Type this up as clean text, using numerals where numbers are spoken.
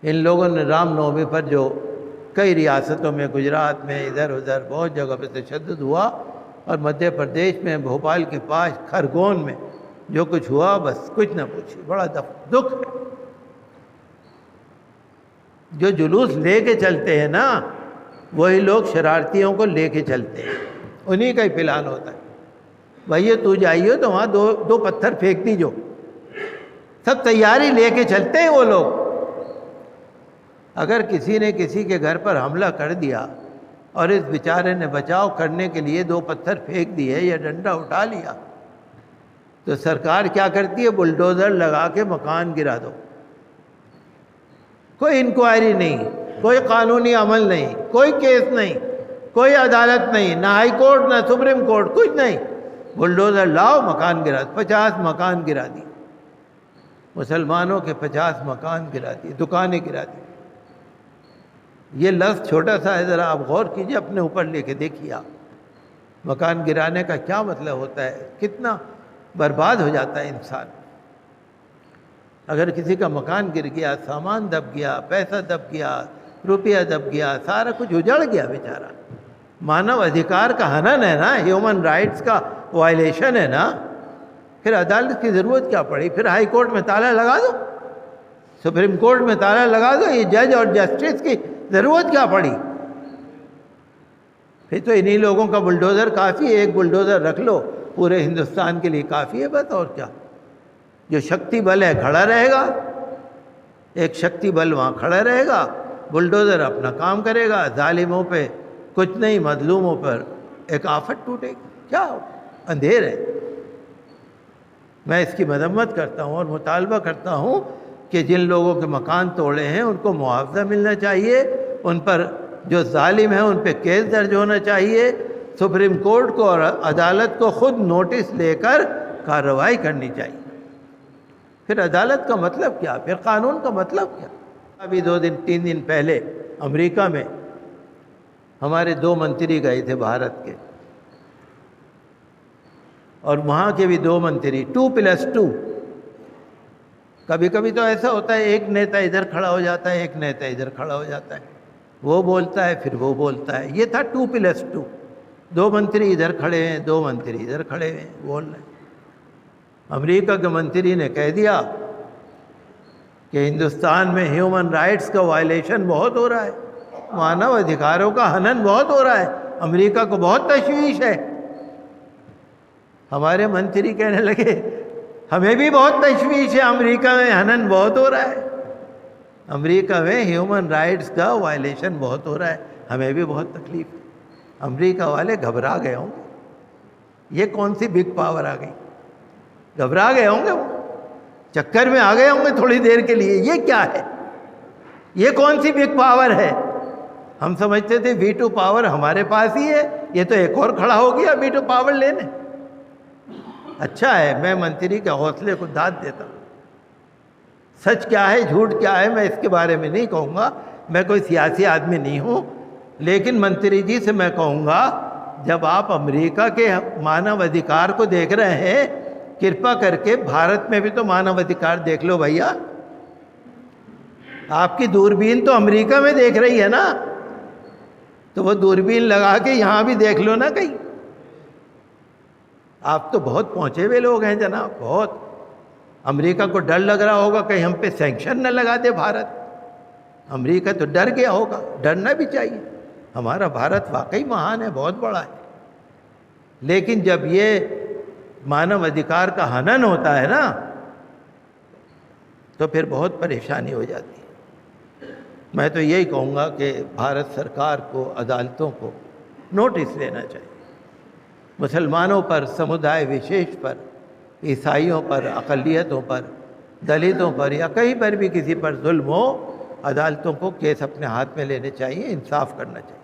ان لوگوں نے رام نومی پر جو کئی ریاستوں میں، گجرات میں، ادھر ادھر بہت جگہ پہ تشدد ہوا، اور مدھیہ پردیش میں بھوپال کے پاس کھرگون میں جو کچھ ہوا، بس کچھ نہ پوچھیے، بڑا دکھ۔ جو جلوس لے کے چلتے ہیں نا، وہی لوگ شرارتیوں کو لے کے چلتے ہیں، انہی کا ہی پلان ہوتا ہے۔ بھائی تو جائیے تو وہاں دو پتھر پھینک دیجو، سب تیاری لے کے چلتے ہیں وہ لوگ۔ اگر کسی نے کسی کے گھر پر حملہ کر دیا اور اس بیچارے نے بچاؤ کرنے کے لیے 2 پتھر پھینک دیے یا ڈنڈا اٹھا لیا، تو سرکار کیا کرتی ہے؟ بلڈوزر لگا کے مکان گرا دو۔ کوئی انکوائری نہیں، کوئی قانونی عمل نہیں، کوئی کیس نہیں، کوئی عدالت نہیں، نہ ہائی کورٹ نہ سپریم کورٹ، کچھ نہیں، بلڈوزر لاؤ مکان گرا دو۔ 50 مکان گرا دی، مسلمانوں کے 50 مکان گرا دیے، دکانیں گرا دی۔ یہ لفظ چھوٹا سا ہے، ذرا آپ غور کیجئے، اپنے اوپر لے کے دیکھیے آپ، مکان گرانے کا کیا مطلب ہوتا ہے، کتنا برباد ہو جاتا ہے انسان۔ اگر کسی کا مکان گر گیا، سامان دب گیا، پیسہ دب گیا، روپیہ دب گیا، سارا کچھ اجڑ گیا بیچارہ، مانو ادھیکار کا ہنن ہے نا، ہیومن رائٹس کا وائلیشن ہے نا، پھر عدالت کی ضرورت کیا پڑی؟ پھر ہائی کورٹ میں تالا لگا دو، سپریم کورٹ میں تالا لگا دو، یہ جج اور جسٹس کی ضرورت کیا پڑی؟ پھر تو انہی لوگوں کا بلڈوزر کافی ہے، ایک بلڈوزر رکھ لو پورے ہندوستان کے لیے کافی ہے بس، اور کیا۔ جو شکتی بل ہے کھڑا رہے گا، ایک شکتی بل وہاں کھڑا رہے گا، بلڈوزر اپنا کام کرے گا، ظالموں پہ کچھ نہیں، مظلوموں پر ایک آفت ٹوٹے گی۔ کیا اندھیر ہے۔ میں اس کی مذمت کرتا ہوں اور مطالبہ کرتا ہوں کہ جن لوگوں کے مکان توڑے ہیں ان کو معاوضہ ملنا چاہیے، ان پر جو ظالم ہیں ان پہ کیس درج ہونا چاہیے، سپریم کورٹ کو اور عدالت کو خود نوٹس لے کر کارروائی کرنی چاہیے۔ پھر عدالت کا مطلب کیا؟ پھر قانون کا مطلب کیا؟ ابھی 2-3 دن پہلے امریکہ میں ہمارے 2 منتری گئے تھے بھارت کے، اور وہاں کے بھی 2 منتری 2+2۔ کبھی کبھی تو ایسا ہوتا ہے ایک نیتا ادھر کھڑا ہو جاتا ہے، ایک نیتا ادھر کھڑا ہو جاتا ہے، وہ بولتا ہے پھر وہ بولتا ہے۔ یہ تھا 2+2، 2 منتری ادھر کھڑے ہیں، 2 منتری ادھر کھڑے ہیں، بول رہے ہیں۔ امریکہ کے منتری نے کہہ دیا کہ ہندوستان میں ہیومن رائٹس کا وائلیشن بہت ہو رہا ہے، مانو ادھیکاروں کا ہنن بہت ہو رہا ہے، امریکہ کو بہت تشویش ہے۔ ہمارے منتری کہنے لگے ہمیں بھی بہت تشویش ہے، امریکہ میں ہنن بہت ہو رہا ہے، امریکہ میں ہیومن رائٹس کا وائلیشن بہت ہو رہا ہے، ہمیں بھی بہت تکلیف ہے۔ امریکہ والے گھبرا گئے ہوں گے، یہ کون سی بگ پاور آ گئی، گھبرا گئے ہوں گے، وہ چکر میں آ گئے ہوں گے تھوڑی دیر کے لیے، یہ کیا ہے، یہ کون سی بگ پاور ہے۔ ہم سمجھتے تھے ویٹو پاور ہمارے پاس ہی ہے، یہ تو ایک اور کھڑا ہو گیا ویٹو پاور لینے۔ اچھا ہے، میں منتری کے حوصلے کو داد دیتا ہوں۔ سچ کیا ہے جھوٹ کیا ہے میں اس کے بارے میں نہیں کہوں گا، میں کوئی سیاسی آدمی نہیں ہوں، لیکن منتری جی سے میں کہوں گا جب آپ امریکہ کے مانو ادھیکار کو دیکھ رہے ہیں، کرپا کر کے بھارت میں بھی تو مانو ادھیکار دیکھ لو بھیا۔ آپ کی دوربین تو امریکہ میں دیکھ رہی ہے نا، تو وہ دوربین لگا کے یہاں بھی دیکھ لو نا کہیں۔ آپ تو بہت پہنچے ہوئے لوگ ہیں جناب، بہت۔ امریکہ کو ڈر لگ رہا ہوگا کہیں ہم پہ سینکشن نہ لگا دے بھارت، امریکہ تو ڈر گیا ہوگا، ڈرنا بھی چاہیے۔ ہمارا بھارت واقعی مہان ہے، بہت بڑا ہے، لیکن جب یہ مانو ادھیکار کا ہنن ہوتا ہے نا تو پھر بہت پریشانی ہو جاتی ہے۔ میں تو یہی کہوں گا کہ بھارت سرکار کو، عدالتوں کو نوٹس لینا چاہیے۔ مسلمانوں پر، سمودائے وشیش پر، عیسائیوں پر، اقلیتوں پر، دلتوں پر یا کہیں پر بھی کسی پر ظلم ہو، عدالتوں کو کیس اپنے ہاتھ میں لینے چاہیے، انصاف کرنا چاہیے۔